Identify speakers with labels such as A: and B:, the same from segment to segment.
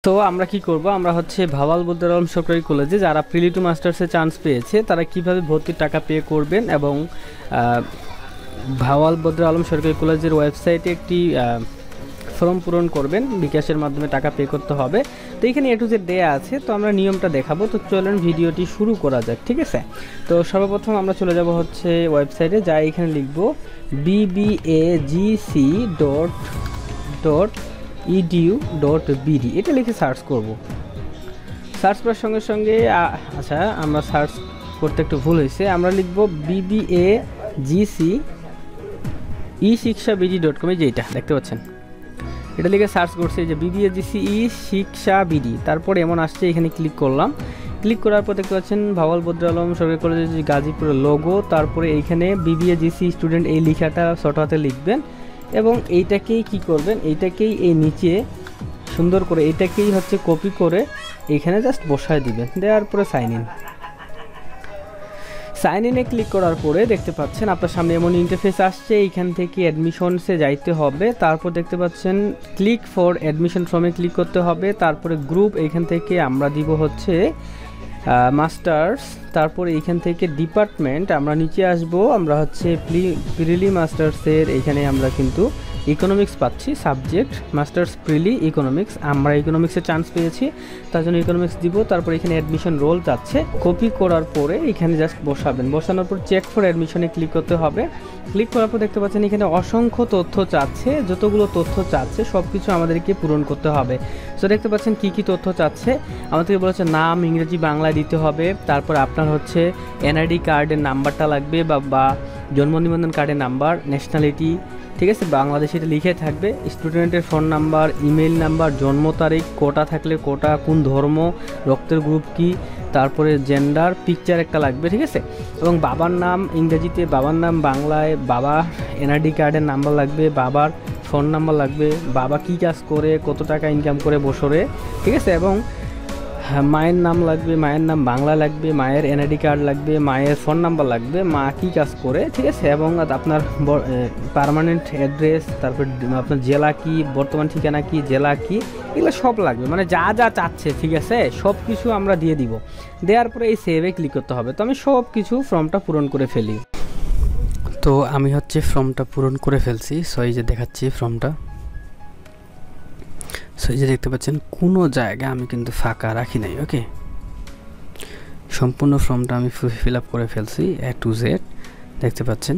A: তো আমরা কি করব, আমরা হচ্ছে ভাওয়াল বদরুল আলম সরকারি কলেজে যারা প্রিলি টু মাস্টার্সে চান্স পেয়েছে তারা কিভাবে ভর্তির টাকা পে করবেন এবং ভাওয়াল বদরুল আলম সরকারি কলেজের ওয়েবসাইটে একটি ফর্ম পূরণ করবেন, বিকাশের মাধ্যমে টাকা পে করতে হবে। তো এখানে এ টু জেড দেয়া আছে, তো আমরা নিয়মটা দেখাবো। তো চলুন ভিডিওটি শুরু করা যাক, ঠিক আছে। তো সর্বপ্রথম আমরা চলে যাব হচ্ছে ওয়েবসাইটে, যা এখানে লিখব bbagc.edu.bd, এটা লিখে সার্চ করব। সার্চ করার সঙ্গে সঙ্গে আচ্ছা, আমরা সার্চ করতে একটু ভুল হয়েছে, আমরা লিখব bbagc.e-shiksha.bd.com, যেটা দেখতে পাচ্ছেন এটা লিখে সার্চ করছে, যে bbagc.e-shiksha.bd, তারপর এমন আসছে, এখানে ক্লিক করলাম। ক্লিক করার পর দেখতে পাচ্ছেন ভাওয়াল বদরুল আলম সরকারি কলেজের যে গাজীপুরের লোগো, তারপরে এইখানে bbagc স্টুডেন্ট এই লেখাটা ছোট হাতে লিখবেন এবং এইটাকেই কি করবেন, এইটাকেই এই নিচে সুন্দর করে এইটাকেই হচ্ছে কপি করে এইখানে জাস্ট বসায় দিবেন। দেওয়ার পরে সাইন ইনে ক্লিক করার পরে দেখতে পাচ্ছেন আপনার সামনে এমন ইন্টারফেস আসছে। এইখান থেকে অ্যাডমিশনসে যাইতে হবে, তারপর দেখতে পাচ্ছেন ক্লিক ফর অ্যাডমিশন ফর্মে ক্লিক করতে হবে, তারপরে গ্রুপ, এইখান থেকে আমরা দিব হচ্ছে মাস্টার্স, তারপর এইখান থেকে ডিপার্টমেন্ট আমরা নিচে আসব, আমরা হচ্ছে প্রিলি মাস্টার্সের এইখানে আমরা কিন্তু ইকোনমিক্স পাচ্ছি, সাবজেক্ট মাস্টার্স প্রিলি ইকোনমিক্স, আমরা ইকোনমিক্সে চান্স পেয়েছি তার জন্য ইকোনমিক্স দিব। তারপর এখানে অ্যাডমিশন রোল যাচ্ছে, কপি করার পরে এখানে জাস্ট বসাবেন, বসানোর পর চেক ফর অ্যাডমিশনে ক্লিক করতে হবে। ক্লিক করার পর দেখতে পাচ্ছেন এখানে অসংখ্য তথ্য চাচ্ছে, যতগুলো তথ্য চাচ্ছে সব কিছু আমাদেরকে পূরণ করতে হবে। সো দেখতে পাচ্ছেন কি কি তথ্য চাচ্ছে, আমাদেরকে বলেছে নাম ইংরেজি বাংলায় দিতে হবে, তারপর আপনার হচ্ছে এনআইডি কার্ডের নাম্বারটা লাগবে বা জন্ম নিবন্ধন কার্ডের নাম্বার, ন্যাশনালিটি, ঠিক আছে, বাংলাদেশে এটা লিখে থাকবে, স্টুডেন্টের ফোন নাম্বার, ইমেল নাম্বার, জন্ম তারিখ, কোটা থাকলে কোটা, কোন ধর্ম, রক্তের গ্রুপ কি, তারপরে জেন্ডার, পিকচার একটা লাগবে, ঠিক আছে, এবং বাবার নাম ইংরেজিতে, বাবার নাম বাংলায়, বাবা এনআইডি কার্ডের নাম্বার লাগবে, বাবার ফোন নাম্বার লাগবে, বাবা কী কাজ করে, কত টাকা ইনকাম করে বছরে, ঠিক আছে, এবং মায়ের নাম লাগবে, মায়ের নাম বাংলা লাগবে, মায়ের এনআইডি কার্ড লাগবে, মায়ের ফোন নাম্বার লাগবে, মা কী কাজ করে, ঠিক আছে, এবং আপনার পার্মানেন্ট অ্যাড্রেস, তারপর আপনার জেলা কি, বর্তমান ঠিকানা কি, জেলা কি, এগুলো সব লাগবে, মানে যা যা চাচ্ছে, ঠিক আছে, সব কিছু আমরা দিয়ে দিব। দেওয়ার পরে এই সেভে ক্লিক করতে হবে। তো আমি সব কিছু ফর্মটা পূরণ করে ফেলি। তো আমি হচ্ছে ফর্মটা পূরণ করে ফেলছি, সো এই যে দেখাচ্ছি ফর্মটা। সো এই যে দেখতে পাচ্ছেন কোনো জায়গায় আমি কিন্তু ফাঁকা রাখি নাই, ওকে, সম্পূর্ণ ফর্মটা আমি ফিল আপ করে ফেলছি এ টু জেড, দেখতে পাচ্ছেন।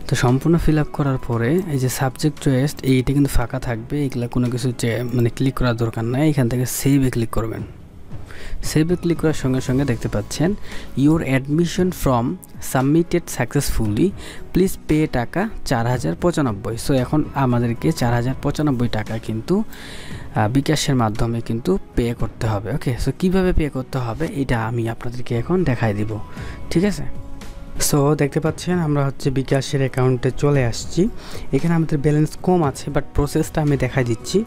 A: তো সম্পূর্ণ ফিল আপ করার পরে এই যে সাবজেক্ট চয়েস, এইটা কিন্তু ফাঁকা থাকবে, এগুলো কোনো কিছু মানে ক্লিক করার দরকার নাই, এখান থেকে সেভে ক্লিক করবেন। সেভে ক্লিক করার সঙ্গে সঙ্গে দেখতে পাচ্ছেন your admission form submitted successfully, please pay টাকা 4095। সো এখন আমাদেরকে 4095 টাকা কিন্তু বিকাশের মাধ্যমে কিন্তু পে করতে হবে, ওকে। সো কীভাবে পে করতে হবে এটা আমি আপনাদেরকে এখন দেখাই দিব, ঠিক আছে। সো দেখতে পাচ্ছেন আমরা হচ্ছে বিকাশের অ্যাকাউন্টে চলে আসছি, এখানে আমাদের ব্যালেন্স কম আছে, বাট প্রসেসটা আমি দেখাই দিচ্ছি।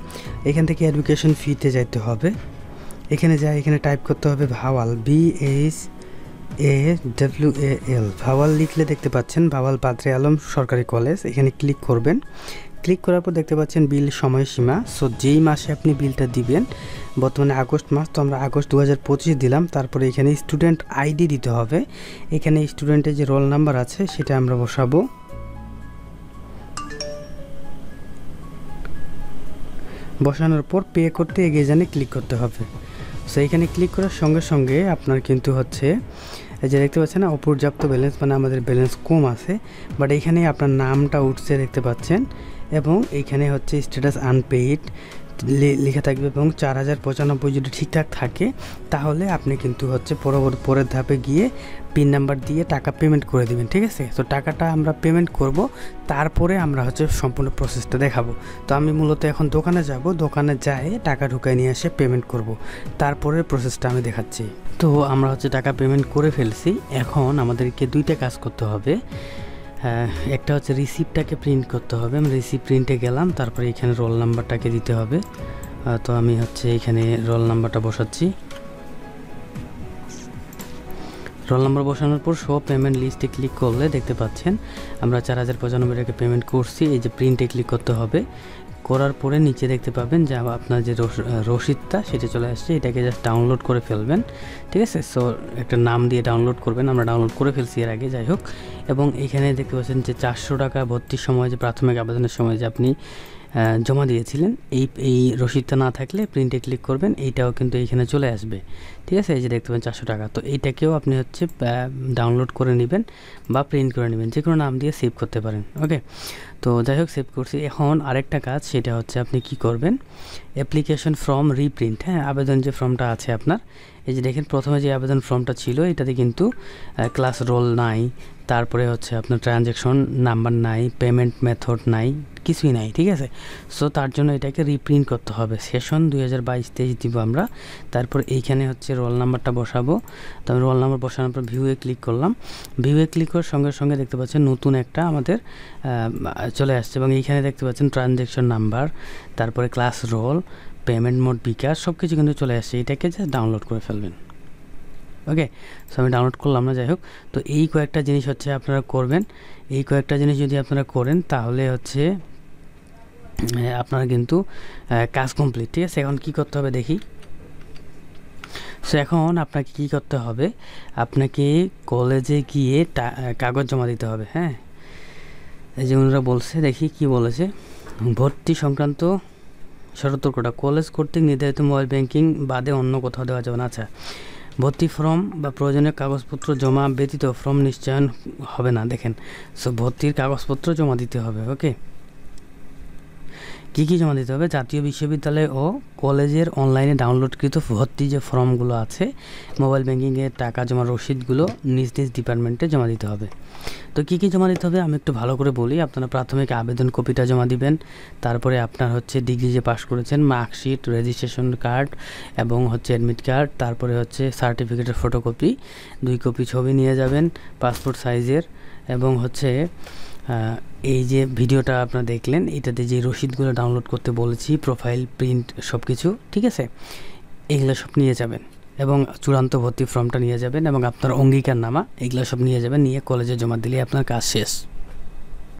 A: এখান থেকে এডুকেশন ফিতে যাইতে হবে, এখানে এখানে টাইপ করতে হবে ভাওয়াল, BHAWAL, ভাওয়াল লিখলে দেখতে পাচ্ছেন ভাওয়াল বদরুল আলম সরকারি কলেজ, এখানে ক্লিক করবেন। ক্লিক করার পর দেখতে পাচ্ছেন বিল সময়সীমা, সো যেই মাসে আপনি বিলটা দিবেন, বর্তমানে আগস্ট মাস, তো আমরা আগস্ট 2025 দিলাম। তারপরে এখানে স্টুডেন্ট আইডি দিতে হবে, এখানে স্টুডেন্টের যে রোল নাম্বার আছে সেটা আমরা বসাবো। বসানোর পর পে করতে এগিয়ে জানে ক্লিক করতে হবে। সো এখানে ক্লিক করার সঙ্গে সঙ্গে আপনার কিন্তু হচ্ছে এই যে দেখতে পাচ্ছেন না অপর্যাপ্ত ব্যালেন্স, মানে আমাদের ব্যালেন্স কম আছে, বাট এইখানে আপনার নামটা উঠছে দেখতে পাচ্ছেন, এবং এইখানে হচ্ছে স্ট্যাটাস আনপেইড লেখা থাকবে, এবং 4095 যদি ঠিকঠাক থাকে তাহলে আপনি কিন্তু হচ্ছে পরের ধাপে গিয়ে পিন নাম্বার দিয়ে টাকা পেমেন্ট করে দেবেন, ঠিক আছে। তো টাকাটা আমরা পেমেন্ট করব, তারপরে আমরা হচ্ছে সম্পূর্ণ প্রসেসটা দেখাবো। তো আমি মূলত এখন দোকানে যাব, দোকানে যাই টাকা ঢুকায় নিয়ে এসে পেমেন্ট করব, তারপরে প্রসেসটা আমি দেখাচ্ছি। তো আমরা হচ্ছে টাকা পেমেন্ট করে ফেলছি, এখন আমাদেরকে দুইটা কাজ করতে হবে। একটা হচ্ছে রিসিপ্টটাকে প্রিন্ট করতে হবে, আমি রিসিপ্ট প্রিন্টে গেলাম, তারপরে এখানে রোল নাম্বারটাকে দিতে হবে। তো আমি হচ্ছে এখানে রোল নাম্বারটা বসাচ্ছি। রোল নাম্বার বসানোর পর শো পেমেন্ট লিস্টে ক্লিক করলে দেখতে পাচ্ছেন আমরা 4095 টাকা পেমেন্ট করছি। এই যে প্রিন্টে ক্লিক করতে হবে, করার পরে নিচে দেখতে পাবেন যে আপনার যে রসিদটা সেটা চলে আসছে, এটাকে জাস্ট ডাউনলোড করে ফেলবেন, ঠিক আছে। সো একটা নাম দিয়ে ডাউনলোড করবেন, আমরা ডাউনলোড করে ফেলছি এর আগে, যাই হোক। এবং এখানে দেখতে পাচ্ছেন যে 400 টাকা ভর্তির সময় যে প্রাথমিক আবেদনের সময় যে আপনি জমা দিয়েছিলেন, এই রসিদটা না থাকলে প্রিন্টে ক্লিক করবেন, এইটাও কিন্তু এইখানে চলে আসবে, ঠিক আছে। এই যে দেখতে পাবেন 400 টাকা, তো এইটাকেও আপনি হচ্ছে ডাউনলোড করে নেবেন বা প্রিন্ট করে নেবেন, যে কোনো নাম দিয়ে সেভ করতে পারেন, ওকে। তো যাই হোক, সেভ করছি। এখন আরেকটা কাজ, সেটা হচ্ছে আপনি কি করবেন, অ্যাপ্লিকেশন ফর্ম রিপ্রিন্ট, হ্যাঁ, আবেদন যে ফর্মটা আছে আপনার, এই যে দেখেন প্রথমে যে আবেদন ফর্মটা ছিল এটাতে কিন্তু ক্লাস রোল নাই, তারপরে হচ্ছে আপনার ট্রানজ্যাকশন নাম্বার নাই, পেমেন্ট মেথড নাই, কিছুই নাই, ঠিক আছে। সো তার জন্য এটাকে রিপ্রিন্ট করতে হবে। সেশন 2022-23 দিব আমরা। তারপর এইখানে হচ্ছে রোল নাম্বারটা বসাবো। তো আমি রোল নাম্বার বসানোর পর ভিউয়ে ক্লিক করলাম। ভিউয়ে ক্লিক করার সঙ্গে সঙ্গে দেখতে পাচ্ছেন নতুন একটা আমাদের চলে আসছে, এবং এইখানে দেখতে পাচ্ছেন ট্রানজ্যাকশন নাম্বার, তারপরে ক্লাস রোল, পেমেন্ট মোড বিকাশ, সব কিছু কিন্তু চলে আসছে। এটাকে জাস্ট ডাউনলোড করে ফেলবেন, ওকে। সো আমি ডাউনলোড করলাম না, যাই হোক। তো এই কয়েকটা জিনিস হচ্ছে আপনারা করবেন। এই কয়েকটা জিনিস যদি আপনারা করেন তাহলে হচ্ছে আপনারা কিন্তু কাজ কমপ্লিট, ঠিক আছে। এখন কি করতে হবে দেখি। সো এখন আপনাকে কি করতে হবে, আপনাকে কলেজে গিয়ে কাগজ জমা দিতে হবে, হ্যাঁ। এই যে ওনারা বলছে, দেখি কি বলেছে, ভর্তি সংক্রান্ত সতর্কতা, কলেজ কর্তৃক নির্ধারিত মোবাইল ব্যাংকিং বাদে অন্য কোথাও দেওয়া যাবে না। আচ্ছা, ভর্তি ফর্ম বা প্রয়োজনীয় কাগজপত্র জমা ব্যতীত ফর্ম নিশ্চয়ন হবে না, দেখেন। সো ভর্তির কাগজপত্র জমা দিতে হবে, ওকে। কী কী জমা দিতে হবে, জাতীয় বিশ্ববিদ্যালয় ও কলেজের অনলাইনে ডাউনলোডকৃত ভর্তি যে ফর্মগুলো আছে, মোবাইল ব্যাঙ্কিংয়ের টাকা জমার রসিদগুলো নিজ নিজ ডিপার্টমেন্টে জমা দিতে হবে। তো কী কী জমা দিতে হবে আমি একটু ভালো করে বলি। আপনারা প্রাথমিক আবেদন কপিটা জমা দিবেন, তারপরে আপনার হচ্ছে ডিগ্রি যে পাস করেছেন, মার্কশিট, রেজিস্ট্রেশন কার্ড এবং হচ্ছে অ্যাডমিট কার্ড, তারপরে হচ্ছে সার্টিফিকেটের ফটোকপি 2 কপি ছবি নিয়ে যাবেন পাসপোর্ট সাইজের, এবং হচ্ছে এই যে ভিডিওটা আপনারা দেখলেন এটাতে যে রসিদগুলো ডাউনলোড করতে বলেছি, প্রোফাইল প্রিন্ট সব কিছু, ঠিক আছে, এগুলো সব নিয়ে যাবেন, এবং চূড়ান্ত ভর্তি ফর্মটা নিয়ে যাবেন, এবং আপনার অঙ্গীকারনামা, এগুলো সব নিয়ে যাবেন, নিয়ে কলেজে জমা দিলে আপনার কাজ শেষ।